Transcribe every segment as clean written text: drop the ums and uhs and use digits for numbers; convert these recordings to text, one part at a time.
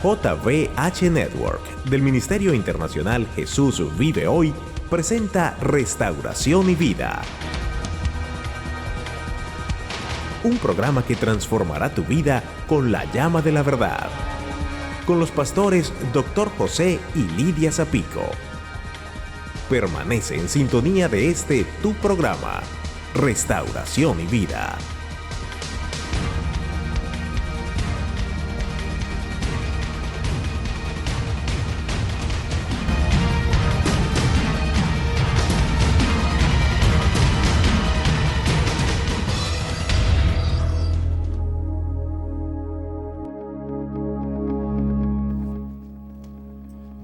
JVH Network del Ministerio Internacional Jesús Vive Hoy presenta Restauración y Vida. Un programa que transformará tu vida con la llama de la verdad. Con los pastores Dr. José y Lidia Zapico. Permanece en sintonía de este tu programa, Restauración y Vida.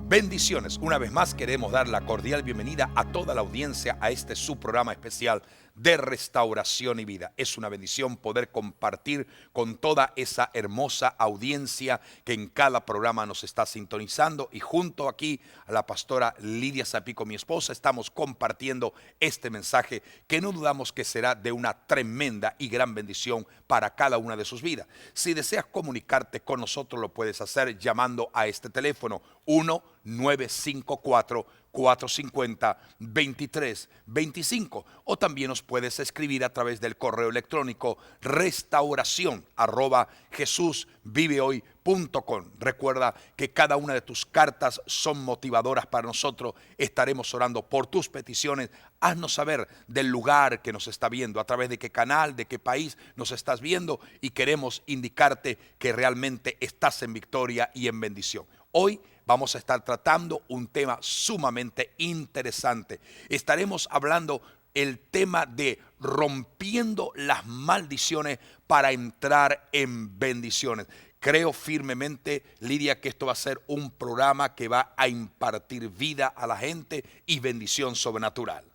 Bendiciones. Una vez más queremos dar la cordial bienvenida a toda la audiencia a este su programa especial de Restauración y Vida. Es una bendición poder compartir con toda esa hermosa audiencia que en cada programa nos está sintonizando, y junto aquí a la pastora Lidia Zapico, mi esposa, estamos compartiendo este mensaje que no dudamos que será de una tremenda y gran bendición para cada una de sus vidas. Si deseas comunicarte con nosotros, lo puedes hacer llamando a este teléfono 1-954-450-2325, o también nos puedes escribir a través del correo electrónico restauración@jesusvivehoy.com. Recuerda que cada una de tus cartas son motivadoras para nosotros. Estaremos orando por tus peticiones. Haznos saber del lugar que nos está viendo, a través de qué canal, de qué país nos estás viendo, y queremos indicarte que realmente estás en victoria y en bendición. Hoy vamos a estar tratando un tema sumamente interesante. Estaremos hablando el tema de rompiendo las maldiciones para entrar en bendiciones. Creo firmemente, Lidia, que esto va a ser un programa que va a impartir vida a la gente y bendición sobrenatural.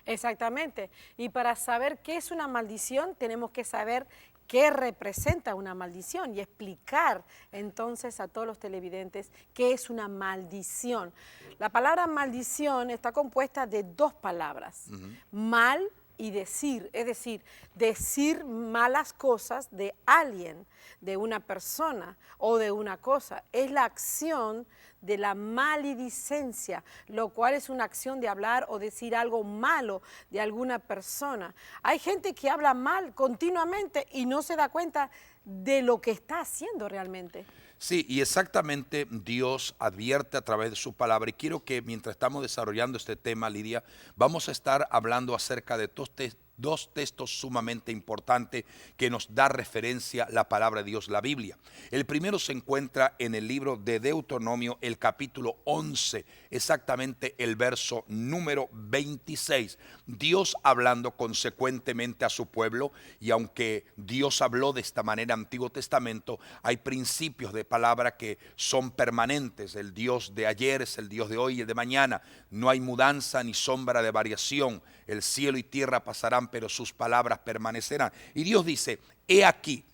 Exactamente. Y para saber qué es una maldición, tenemos que saber qué representa una maldición y explicar entonces a todos los televidentes qué es una maldición. La palabra maldición está compuesta de dos palabras, mal y decir, es decir, decir malas cosas de alguien, de una persona o de una cosa. Es la acción de la maledicencia, lo cual es una acción de hablar o decir algo malo de alguna persona. Hay gente que habla mal continuamente y no se da cuenta de lo que está haciendo realmente. Sí, y exactamente Dios advierte a través de su palabra, y quiero que mientras estamos desarrollando este tema, Lidia, vamos a estar hablando acerca de dos textos sumamente importantes que nos da referencia la palabra de Dios, la Biblia. El primero se encuentra en el libro de Deuteronomio, el capítulo 11, exactamente el verso número 26. Dios hablando consecuentemente a su pueblo, y aunque Dios habló de esta manera en el Antiguo Testamento, hay principios de palabra que son permanentes. El Dios de ayer es el Dios de hoy y el de mañana. No hay mudanza ni sombra de variación. El cielo y tierra pasarán, pero sus palabras permanecerán. Y Dios dice: he aquí,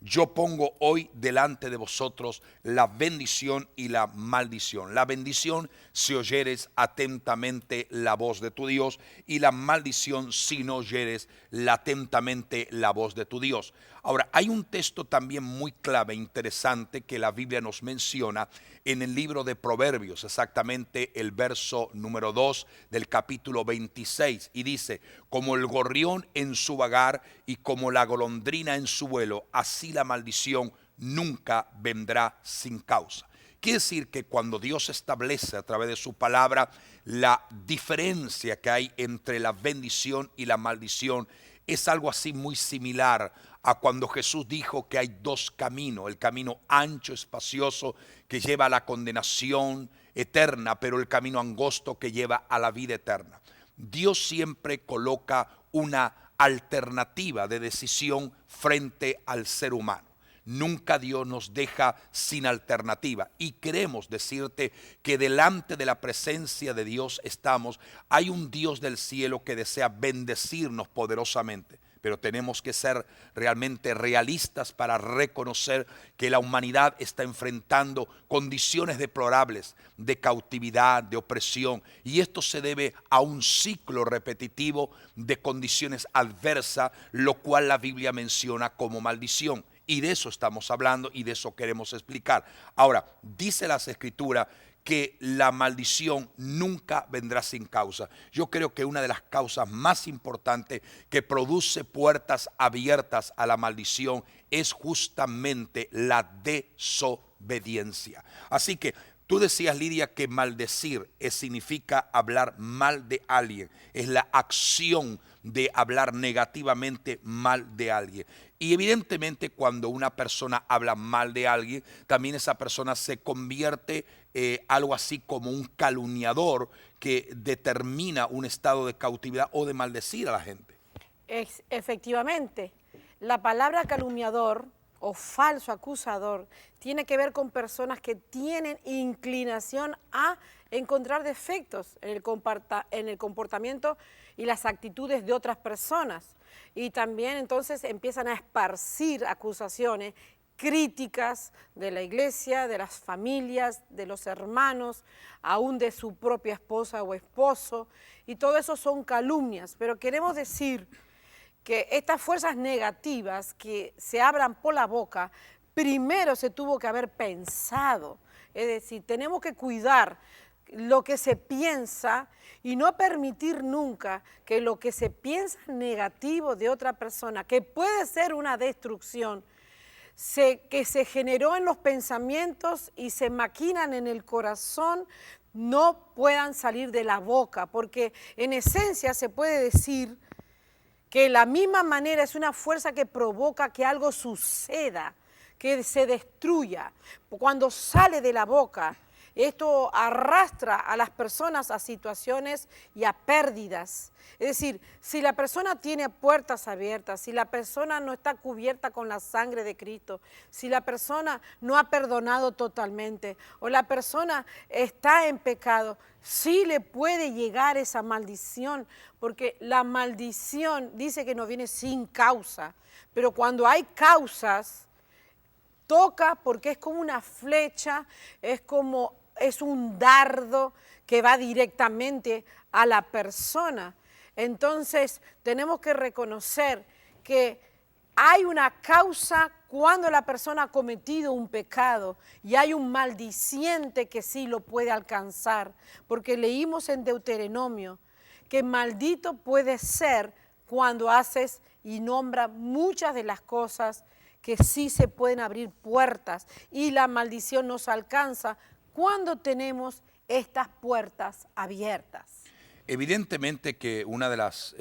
yo pongo hoy delante de vosotros la bendición y la maldición. La bendición si oyeres atentamente la voz de tu Dios, y la maldición si no oyeres atentamente la voz de tu Dios. Ahora, hay un texto también muy clave, interesante, que la Biblia nos menciona en el libro de Proverbios, exactamente el verso número 2 del capítulo 26, y dice: como el gorrión en su vagar y como la golondrina en su vuelo, así la maldición nunca vendrá sin causa. Quiere decir que cuando Dios establece a través de su palabra la diferencia que hay entre la bendición y la maldición, es algo así muy similar a cuando Jesús dijo que hay dos caminos: el camino ancho, espacioso, que lleva a la condenación eterna, pero el camino angosto que lleva a la vida eterna. Dios siempre coloca una alternativa de decisión frente al ser humano. Nunca Dios nos deja sin alternativa, y queremos decirte que delante de la presencia de Dios estamos. Hay un Dios del cielo que desea bendecirnos poderosamente, pero tenemos que ser realmente realistas para reconocer que la humanidad está enfrentando condiciones deplorables de cautividad, de opresión, y esto se debe a un ciclo repetitivo de condiciones adversas, lo cual la Biblia menciona como maldición. Y de eso estamos hablando y de eso queremos explicar. Ahora, dice las Escrituras que la maldición nunca vendrá sin causa. Yo creo que una de las causas más importantes que produce puertas abiertas a la maldición es justamente la desobediencia. Así que tú decías, Lidia, que maldecir significa hablar mal de alguien. Es la acción de hablar negativamente mal de alguien. Y evidentemente cuando una persona habla mal de alguien, también esa persona se convierte algo así como un calumniador que determina un estado de cautividad o de maldecir a la gente. Efectivamente, la palabra calumniador o falso acusador tiene que ver con personas que tienen inclinación a encontrar defectos en el comportamiento y las actitudes de otras personas. Y también entonces empiezan a esparcir acusaciones, críticas de la iglesia, de las familias, de los hermanos, aún de su propia esposa o esposo. Y todo eso son calumnias, pero queremos decir que estas fuerzas negativas que se abran por la boca, primero se tuvo que haber pensado. Es decir, tenemos que cuidar lo que se piensa y no permitir nunca que lo que se piensa negativo de otra persona, que puede ser una destrucción, que se generó en los pensamientos y se maquinan en el corazón, no puedan salir de la boca, porque en esencia se puede decir que de la misma manera es una fuerza que provoca que algo suceda, que se destruya. Cuando sale de la boca, esto arrastra a las personas a situaciones y a pérdidas. Es decir, si la persona tiene puertas abiertas, si la persona no está cubierta con la sangre de Cristo, si la persona no ha perdonado totalmente o la persona está en pecado, sí le puede llegar esa maldición, porque la maldición dice que no viene sin causa, pero cuando hay causas, toca porque es como una flecha, es un dardo que va directamente a la persona. Entonces tenemos que reconocer que hay una causa cuando la persona ha cometido un pecado y hay un maldiciente que sí lo puede alcanzar, porque leímos en Deuteronomio que maldito puede ser cuando haces y nombra muchas de las cosas que sí se pueden abrir puertas y la maldición nos alcanza cuando tenemos estas puertas abiertas. Evidentemente que una de las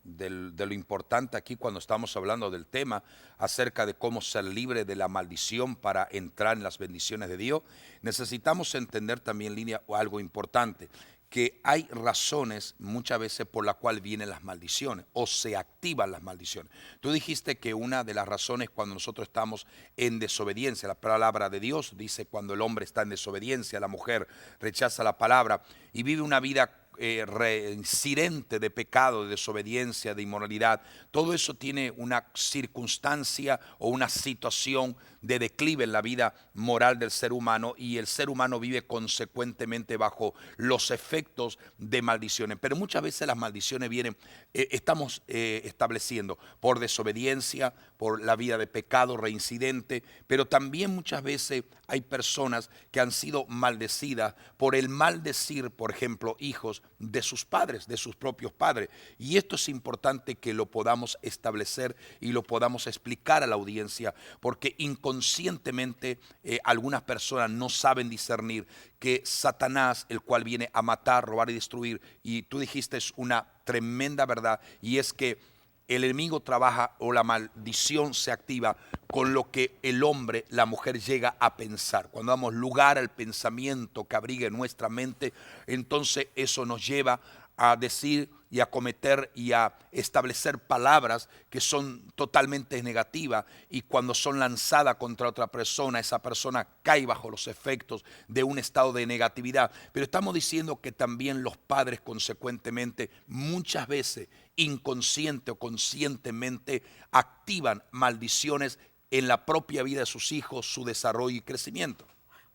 de lo importante aquí cuando estamos hablando del tema acerca de cómo ser libre de la maldición para entrar en las bendiciones de Dios, necesitamos entender también, Lidia, algo importante, que hay razones muchas veces por la cual vienen las maldiciones o se activan las maldiciones. Tú dijiste que una de las razones cuando nosotros estamos en desobediencia, la palabra de Dios dice cuando el hombre está en desobediencia, la mujer rechaza la palabra y vive una vida reincidente de pecado, de desobediencia, de inmoralidad, todo eso tiene una circunstancia o una situación de declive en la vida moral del ser humano y el ser humano vive consecuentemente bajo los efectos de maldiciones. Pero muchas veces las maldiciones vienen, estamos estableciendo por desobediencia, por la vida de pecado reincidente, pero también muchas veces hay personas que han sido maldecidas por el maldecir, por ejemplo, hijos de sus padres, de sus propios padres. Y esto es importante que lo podamos establecer y lo podamos explicar a la audiencia, porque inconscientemente algunas personas no saben discernir que Satanás, el cual viene a matar, robar y destruir, y tú dijiste es una tremenda verdad, y es que el enemigo trabaja o la maldición se activa con lo que el hombre, la mujer llega a pensar. Cuando damos lugar al pensamiento que abrigue nuestra mente, entonces eso nos lleva a decir y a cometer y a establecer palabras que son totalmente negativas y cuando son lanzadas contra otra persona, esa persona cae bajo los efectos de un estado de negatividad. Pero estamos diciendo que también los padres consecuentemente muchas veces inconsciente o conscientemente activan maldiciones en la propia vida de sus hijos, su desarrollo y crecimiento.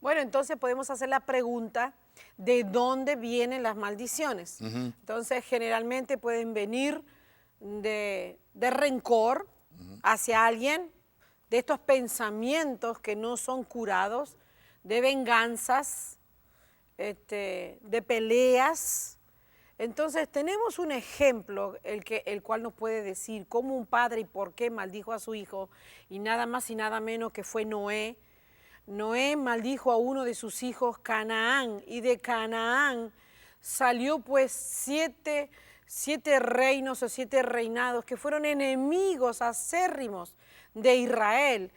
Bueno, entonces podemos hacer la pregunta, ¿de dónde vienen las maldiciones? Entonces, generalmente pueden venir de rencor hacia alguien, de estos pensamientos que no son curados, de venganzas, de peleas. Entonces tenemos un ejemplo el cual nos puede decir cómo un padre y por qué maldijo a su hijo, y nada más y nada menos que fue Noé. Noé maldijo a uno de sus hijos, Canaán, y de Canaán salió pues siete reinos o 7 reinados que fueron enemigos acérrimos de Israel.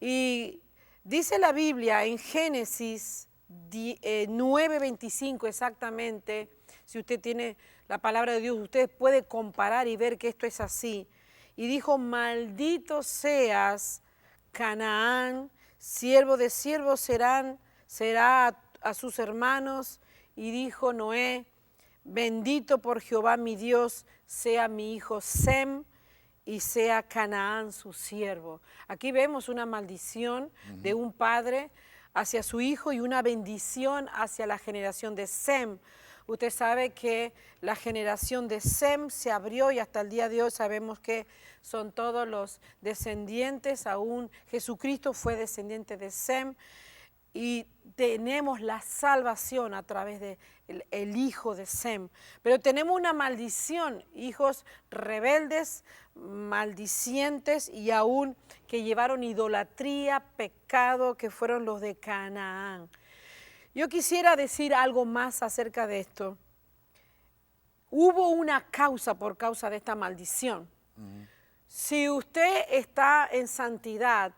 Y dice la Biblia en Génesis 9:25 exactamente, si usted tiene la palabra de Dios, usted puede comparar y ver que esto es así. Y dijo, maldito seas, Canaán, siervo de siervos será a sus hermanos. Y dijo Noé, bendito por Jehová mi Dios sea mi hijo Sem, y sea Canaán su siervo. Aquí vemos una maldición de un padre hacia su hijo y una bendición hacia la generación de Sem. Usted sabe que la generación de Sem se abrió y hasta el día de hoy sabemos que son todos los descendientes, aún Jesucristo fue descendiente de Sem, y tenemos la salvación a través de el hijo de Sem. Pero tenemos una maldición, hijos rebeldes, maldicientes y aún que llevaron idolatría, pecado, que fueron los de Canaán. Yo quisiera decir algo más acerca de esto. Hubo una causa por causa de esta maldición. Si usted está en santidad,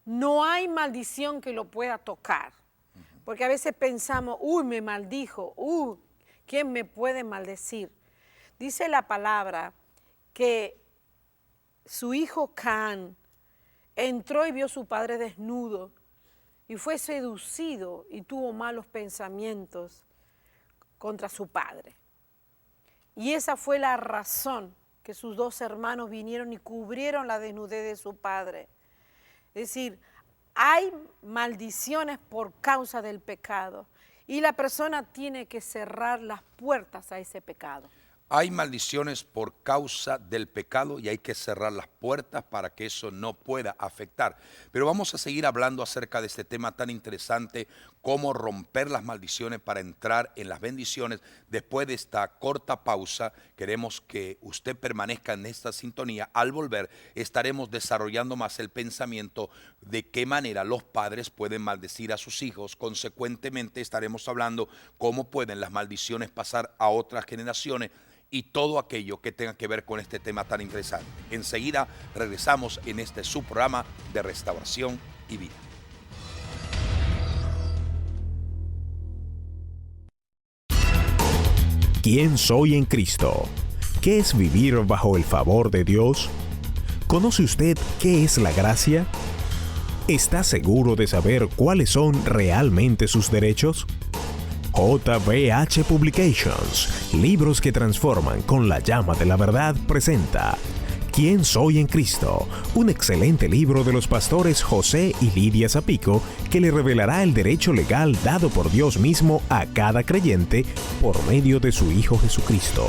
no hay maldición que lo pueda tocar. Porque a veces pensamos, uy, me maldijo, ¿quién me puede maldecir? Dice la palabra que su hijo Caán entró y vio a su padre desnudo y fue seducido y tuvo malos pensamientos contra su padre. Y esa fue la razón que sus 2 hermanos vinieron y cubrieron la desnudez de su padre. Es decir, hay maldiciones por causa del pecado y la persona tiene que cerrar las puertas a ese pecado. Hay maldiciones por causa del pecado y hay que cerrar las puertas para que eso no pueda afectar. Pero vamos a seguir hablando acerca de este tema tan interesante, cómo romper las maldiciones para entrar en las bendiciones. Después de esta corta pausa, queremos que usted permanezca en esta sintonía. Al volver, estaremos desarrollando más el pensamiento de qué manera los padres pueden maldecir a sus hijos. Consecuentemente, estaremos hablando cómo pueden las maldiciones pasar a otras generaciones y todo aquello que tenga que ver con este tema tan interesante. Enseguida regresamos en este su programa de Restauración y Vida. ¿Quién soy en Cristo? ¿Qué es vivir bajo el favor de Dios? ¿Conoce usted qué es la gracia? ¿Está seguro de saber cuáles son realmente sus derechos? JBH Publications, libros que transforman con la llama de la verdad, presenta ¿Quién soy en Cristo? Un excelente libro de los pastores José y Lidia Zapico que le revelará el derecho legal dado por Dios mismo a cada creyente por medio de su Hijo Jesucristo.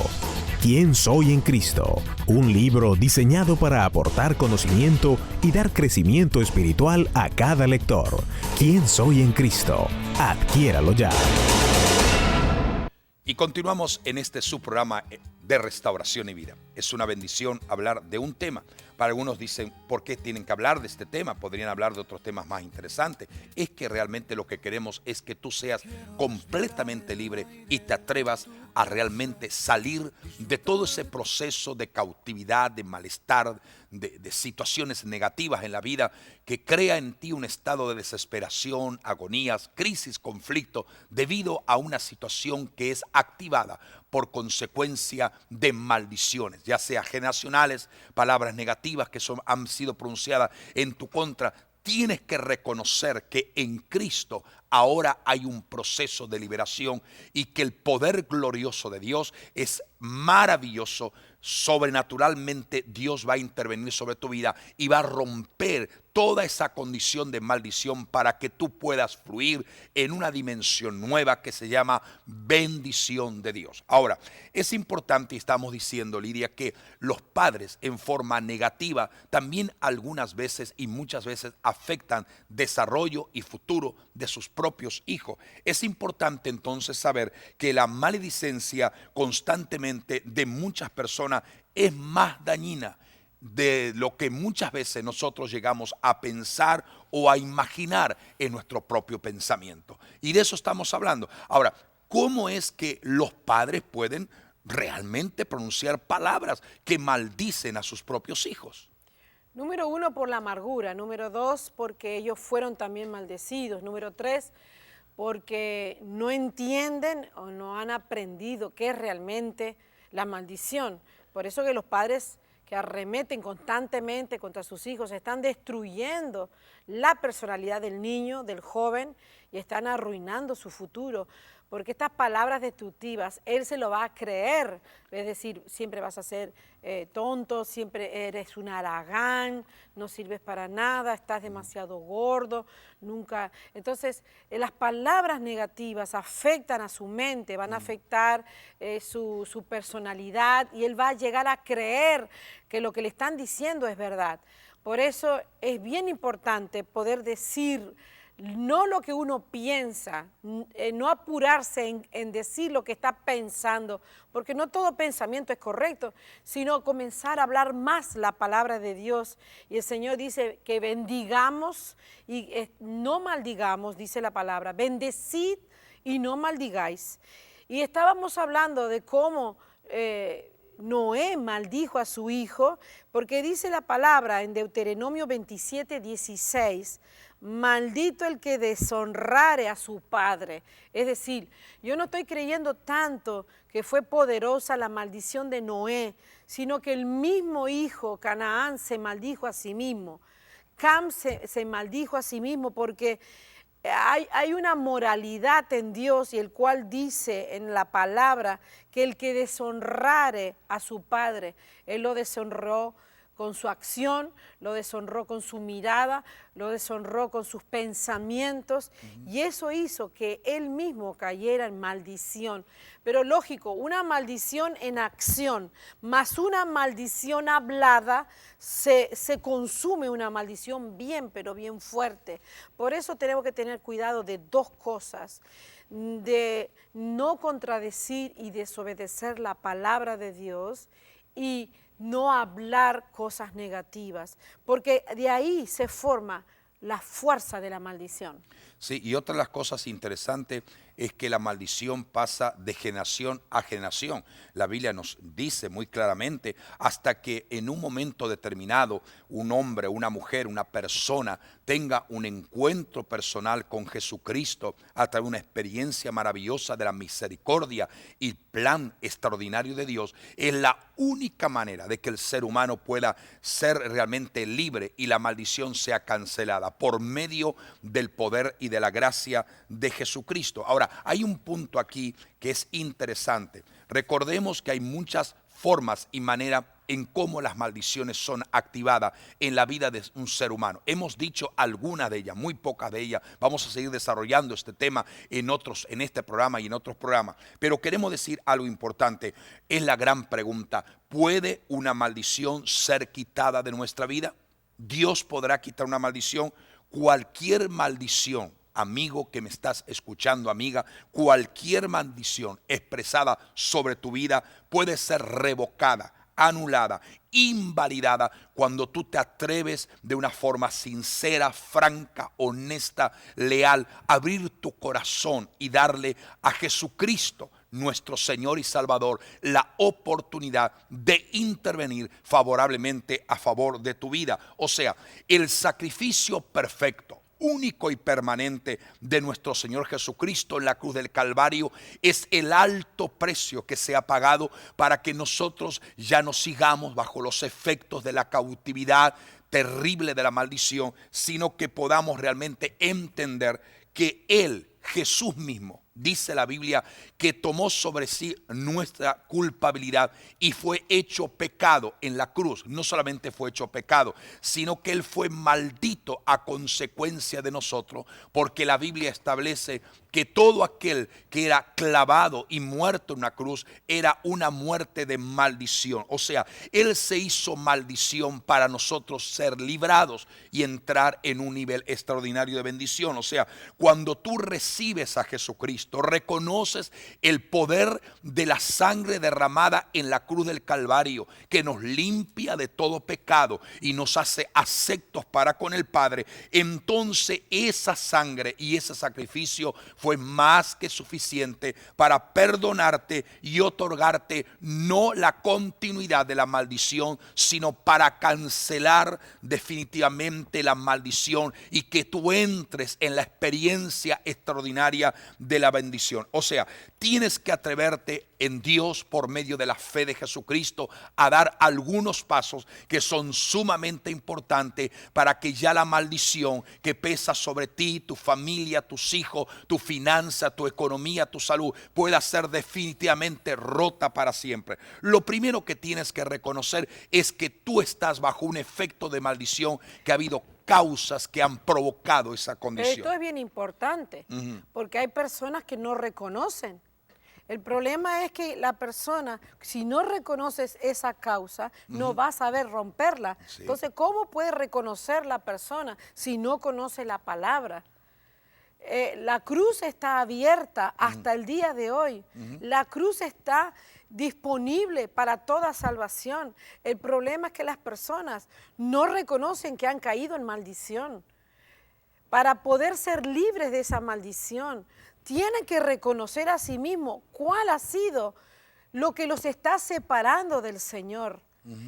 ¿Quién soy en Cristo? Un libro diseñado para aportar conocimiento y dar crecimiento espiritual a cada lector. ¿Quién soy en Cristo? Adquiéralo ya. Y continuamos en este su programa de Restauración y Vida. Es una bendición hablar de un tema. Para algunos dicen, ¿por qué tienen que hablar de este tema? Podrían hablar de otros temas más interesantes. Es que realmente lo que queremos es que tú seas completamente libre y te atrevas a realmente salir de todo ese proceso de cautividad, de malestar, de situaciones negativas en la vida, que crea en ti un estado de desesperación, agonías, crisis, conflicto, debido a una situación que es activada por consecuencia de maldiciones, ya sea generacionales, palabras negativas que han sido pronunciadas en tu contra. Tienes que reconocer que en Cristo ahora hay un proceso de liberación y que el poder glorioso de Dios es maravilloso. Sobrenaturalmente Dios va a intervenir sobre tu vida y va a romper toda esa condición de maldición para que tú puedas fluir en una dimensión nueva que se llama bendición de Dios. Ahora, es importante, y estamos diciendo, Lidia, que los padres en forma negativa también algunas veces y muchas veces afectan desarrollo y futuro de sus propios hijos. Es importante entonces saber que la maledicencia constantemente de muchas personas es más dañina de lo que muchas veces nosotros llegamos a pensar o a imaginar en nuestro propio pensamiento. Y de eso estamos hablando. Ahora, ¿cómo es que los padres pueden realmente pronunciar palabras que maldicen a sus propios hijos? Número 1, por la amargura. Número 2, porque ellos fueron también maldecidos. Número 3, porque no entienden o no han aprendido qué es realmente la maldición. Por eso que los padres que arremeten constantemente contra sus hijos están destruyendo la personalidad del niño, del joven, y están arruinando su futuro. Porque estas palabras destructivas, él se lo va a creer. Es decir, siempre vas a ser tonto, siempre eres un haragán, no sirves para nada, estás demasiado gordo, nunca. Entonces, las palabras negativas afectan a su mente, van a afectar su personalidad, y él va a llegar a creer que lo que le están diciendo es verdad. Por eso es bien importante poder decir no lo que uno piensa, no apurarse en decir lo que está pensando, porque no todo pensamiento es correcto, sino comenzar a hablar más la palabra de Dios. Y el Señor dice que bendigamos y no maldigamos, dice la palabra, bendecid y no maldigáis. Y estábamos hablando de cómo Noé maldijo a su hijo, porque dice la palabra en Deuteronomio 27:16, maldito el que deshonrare a su padre. Es decir, yo no estoy creyendo tanto que fue poderosa la maldición de Noé, sino que el mismo hijo, Canaán, se maldijo a sí mismo. Cam se maldijo a sí mismo porque hay una moralidad en Dios, y el cual dice en la palabra que el que deshonrare a su padre, él lo deshonró con su acción, lo deshonró con su mirada, lo deshonró con sus pensamientos, y eso hizo que él mismo cayera en maldición. Pero lógico, una maldición en acción, más una maldición hablada, se consume una maldición bien, pero bien fuerte. Por eso tenemos que tener cuidado de dos cosas: de no contradecir y desobedecer la palabra de Dios, y no hablar cosas negativas, porque de ahí se forma la fuerza de la maldición. Sí, y otra de las cosas interesantes es que la maldición pasa de generación a generación. La Biblia nos dice muy claramente, hasta que en un momento determinado un hombre, una mujer, una persona tenga un encuentro personal con Jesucristo a través de una experiencia maravillosa de la misericordia y plan extraordinario de Dios, es la única manera de que el ser humano pueda ser realmente libre y la maldición sea cancelada por medio del poder y de la gracia de Jesucristo. Ahora, hay un punto aquí que es interesante. Recordemos que hay muchas formas y maneras en cómo las maldiciones son activadas en la vida de un ser humano. Hemos dicho algunas de ellas, muy pocas de ellas. Vamos a seguir desarrollando este tema en este programa y en otros programas. Pero queremos decir algo importante. Es la gran pregunta: ¿puede una maldición ser quitada de nuestra vida? ¿Dios podrá quitar una maldición? Cualquier maldición, amigo que me estás escuchando, amiga, cualquier maldición expresada sobre tu vida puede ser revocada, anulada, invalidada cuando tú te atreves de una forma sincera, franca, honesta, leal, abrir tu corazón y darle a Jesucristo, nuestro Señor y Salvador, la oportunidad de intervenir favorablemente a favor de tu vida. O sea, el sacrificio perfecto, único y permanente de nuestro Señor Jesucristo en la cruz del Calvario es el alto precio que se ha pagado para que nosotros ya no sigamos bajo los efectos de la cautividad terrible de la maldición, sino que podamos realmente entender que Él, Jesús mismo, dice la Biblia, que tomó sobre sí nuestra culpabilidad y fue hecho pecado en la cruz. No solamente fue hecho pecado, sino que Él fue maldito a consecuencia de nosotros, porque la Biblia establece que todo aquel que era clavado y muerto en una cruz era una muerte de maldición. O sea, Él se hizo maldición para nosotros ser librados y entrar en un nivel extraordinario de bendición. O sea, cuando tú recibes a Jesucristo, reconoces el poder de la sangre derramada en la cruz del Calvario, que nos limpia de todo pecado y nos hace aceptos para con el Padre, entonces esa sangre y ese sacrificio fue más que suficiente para perdonarte y otorgarte no la continuidad de la maldición, sino para cancelar definitivamente la maldición y que tú entres en la experiencia extraordinaria de la bendición. O sea, tienes que atreverte en Dios por medio de la fe de Jesucristo a dar algunos pasos que son sumamente importantes para que ya la maldición que pesa sobre ti, tu familia, tus hijos, tu finanza, tu economía, tu salud pueda ser definitivamente rota para siempre. Lo primero que tienes que reconocer es que tú estás bajo un efecto de maldición, que ha habido causas que han provocado esa condición. Esto es bien importante, porque hay personas que no reconocen. El problema es que la persona, si no reconoces esa causa, no va a saber romperla. Sí. Entonces, ¿cómo puede reconocer la persona si no conoce la palabra? La cruz está abierta hasta el día de hoy. La cruz está disponible para toda salvación. El problema es que las personas no reconocen que han caído en maldición. Para poder ser libres de esa maldición, tienen que reconocer a sí mismos cuál ha sido lo que los está separando del Señor.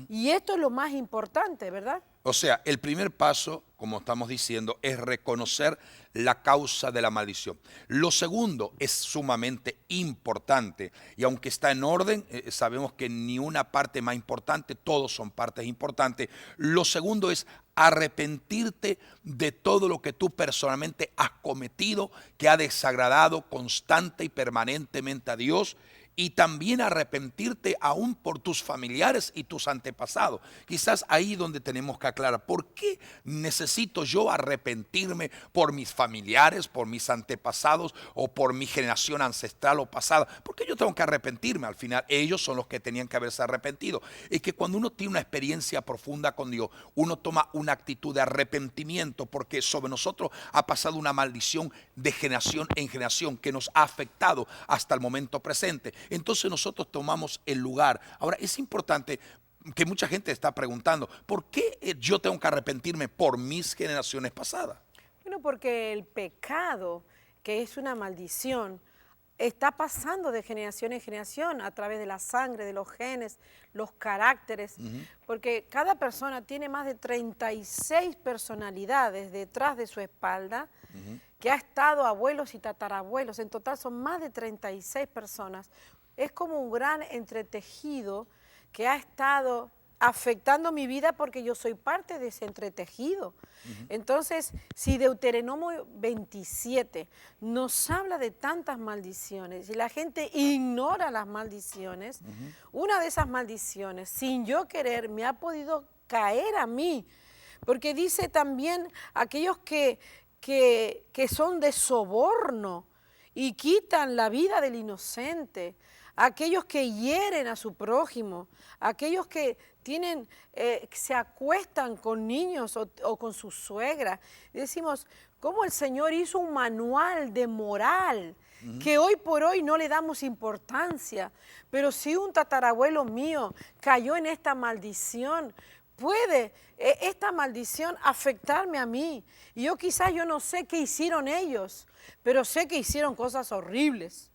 Y esto es lo más importante, ¿verdad? O sea, el primer paso, como estamos diciendo, es reconocer la causa de la maldición. Lo segundo es sumamente importante, y aunque está en orden, sabemos que ni una parte más importante, todos son partes importantes. Lo segundo es arrepentirte de todo lo que tú personalmente has cometido, que ha desagradado constante y permanentemente a Dios. Y también arrepentirte aún por tus familiares y tus antepasados. Quizás ahí donde tenemos que aclarar, ¿por qué necesito yo arrepentirme por mis familiares, por mis antepasados o por mi generación ancestral o pasada? ¿Por qué yo tengo que arrepentirme? Al final ellos son los que tenían que haberse arrepentido. Es que cuando uno tiene una experiencia profunda con Dios, uno toma una actitud de arrepentimiento, porque sobre nosotros ha pasado una maldición de generación en generación que nos ha afectado hasta el momento presente. Entonces nosotros tomamos el lugar. Ahora es importante, que mucha gente está preguntando, ¿por qué yo tengo que arrepentirme por mis generaciones pasadas? Bueno, porque el pecado, que es una maldición, está pasando de generación en generación a través de la sangre, de los genes, los caracteres, porque cada persona tiene más de 36 personalidades detrás de su espalda, que ha estado abuelos y tatarabuelos. En total son más de 36 personas. Es como un gran entretejido que ha estado afectando mi vida, porque yo soy parte de ese entretejido. Entonces, si Deuteronomio 27 nos habla de tantas maldiciones y la gente ignora las maldiciones, una de esas maldiciones, sin yo querer, me ha podido caer a mí, porque dice también aquellos que son de soborno y quitan la vida del inocente, aquellos que hieren a su prójimo, aquellos que se acuestan con niños o con su suegra. Y decimos, ¿cómo el Señor hizo un manual de moral que hoy por hoy no le damos importancia? Pero si un tatarabuelo mío cayó en esta maldición, puede esta maldición afectarme a mí. Y yo no sé qué hicieron ellos, pero sé que hicieron cosas horribles.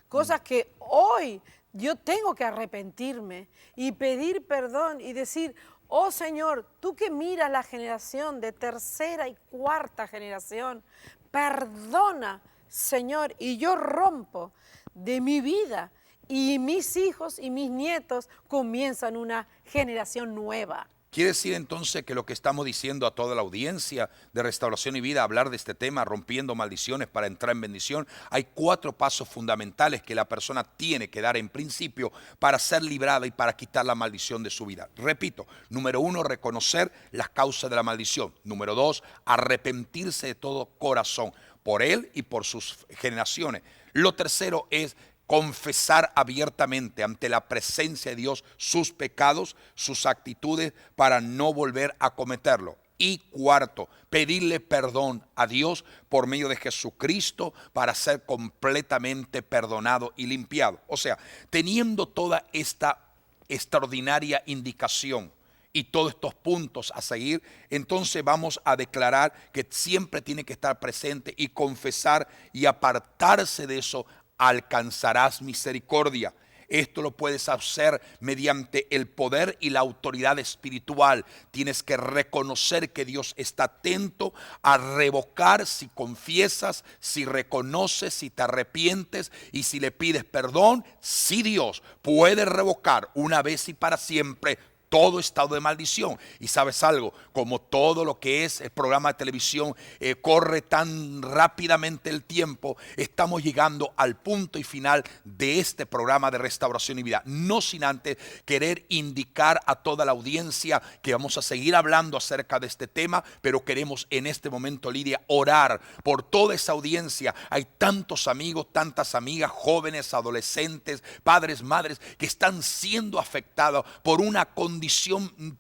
Cosas que hoy yo tengo que arrepentirme y pedir perdón y decir, oh Señor, tú que miras la generación de tercera y cuarta generación, perdona, Señor, y yo rompo de mi vida, y mis hijos y mis nietos comienzan una generación nueva. Quiere decir entonces que lo que estamos diciendo a toda la audiencia de Restauración y Vida, hablar de este tema, rompiendo maldiciones para entrar en bendición, hay 4 pasos fundamentales que la persona tiene que dar en principio para ser librada y para quitar la maldición de su vida. Repito, número 1, reconocer las causas de la maldición. Número 2, arrepentirse de todo corazón por él y por sus generaciones. Lo tercero es confesar abiertamente ante la presencia de Dios sus pecados, sus actitudes, para no volver a cometerlo. Y cuarto, pedirle perdón a Dios por medio de Jesucristo para ser completamente perdonado y limpiado. O sea, teniendo toda esta extraordinaria indicación y todos estos puntos a seguir, entonces vamos a declarar que siempre tiene que estar presente y confesar y apartarse de eso. Alcanzarás misericordia. Esto lo puedes hacer mediante el poder y la autoridad espiritual. Tienes que reconocer que Dios está atento a revocar si confiesas, si reconoces, si te arrepientes y si le pides perdón. Si Dios puede revocar una vez y para siempre todo estado de maldición. Y sabes algo, como todo lo que es el programa de televisión corre tan rápidamente el tiempo, estamos llegando al punto y final de este programa de Restauración y Vida. No sin antes querer indicar a toda la audiencia que vamos a seguir hablando acerca de este tema, pero queremos en este momento, Lidia, orar por toda esa audiencia. Hay tantos amigos, tantas amigas, jóvenes, adolescentes, padres, madres, que están siendo afectados por una condición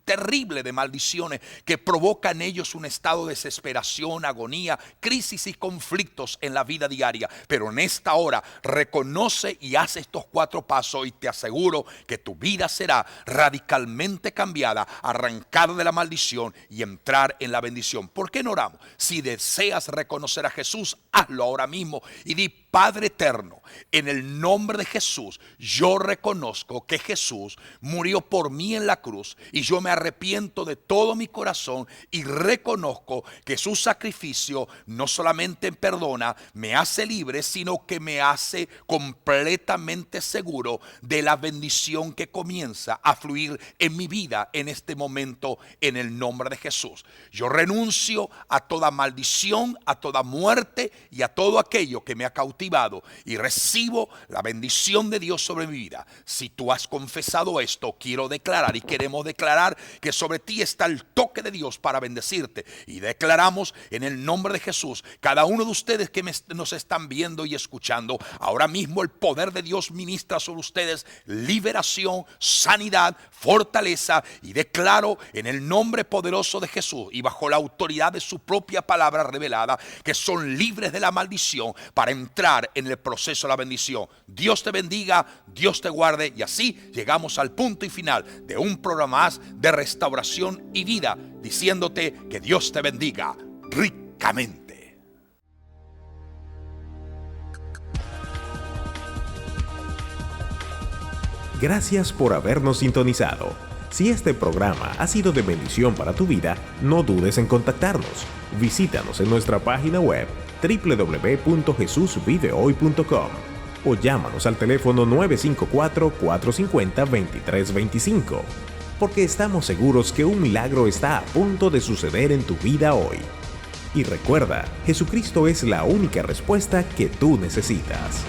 terrible de maldiciones que provoca en ellos un estado de desesperación, agonía, crisis y conflictos en la vida diaria. Pero en esta hora reconoce y hace estos 4 pasos y te aseguro que tu vida será radicalmente cambiada, arrancada de la maldición y entrar en la bendición. ¿Por qué no oramos? Si deseas reconocer a Jesús, hazlo ahora mismo y di: Padre eterno, en el nombre de Jesús, yo reconozco que Jesús murió por mí en la cruz y yo me arrepiento de todo mi corazón y reconozco que su sacrificio no solamente perdona, me hace libre, sino que me hace completamente seguro de la bendición que comienza a fluir en mi vida en este momento, en el nombre de Jesús. Yo renuncio a toda maldición, a toda muerte y a todo aquello que me ha cautivado y recibo la bendición de Dios sobre mi vida. Si tú has confesado esto, quiero declarar y queremos declarar que sobre ti está el toque de Dios para bendecirte. Y declaramos en el nombre de Jesús, cada uno de ustedes que nos están viendo y escuchando, ahora mismo el poder de Dios ministra sobre ustedes liberación, sanidad, fortaleza. Y declaro en el nombre poderoso de Jesús y bajo la autoridad de su propia palabra revelada, que son libres de la maldición para entrar en el proceso de la bendición. Dios te bendiga, Dios te guarde, y así llegamos al punto y final de un programa más de Restauración y Vida, diciéndote que Dios te bendiga ricamente. Gracias por habernos sintonizado. Si este programa ha sido de bendición para tu vida, no dudes en contactarnos. Visítanos en nuestra página web www.jesusvivehoy.com o llámanos al teléfono 954-450-2325, porque estamos seguros que un milagro está a punto de suceder en tu vida hoy. Y recuerda, Jesucristo es la única respuesta que tú necesitas.